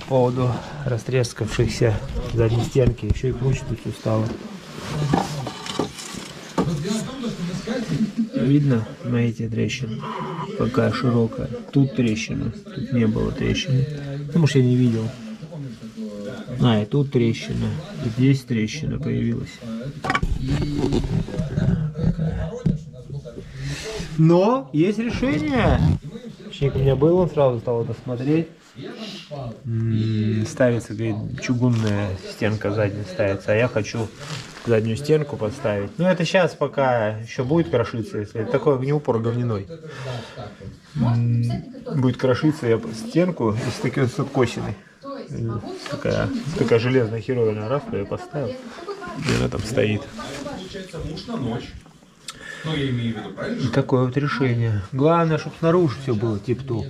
поводу растрескавшихся задней стенки. Еще и круче тут все стало. Видно, смотрите, трещина какая широкая. Тут трещина, тут не было трещины. Потому что я не видел. И тут трещина, и здесь трещина появилась. Но есть решение. Точнее, у меня был, он сразу стал это смотреть. Ставится, говорит, чугунная стенка задняя ставится, а я хочу заднюю стенку поставить. Но это сейчас пока еще будет крошиться, если такой не упор говняной. Будет крошиться я стенку из такой с откосиной. Такая железная херовина, раз, то я поставил, и она там стоит. И такое вот решение. Главное, чтобы снаружи все было тип-топ.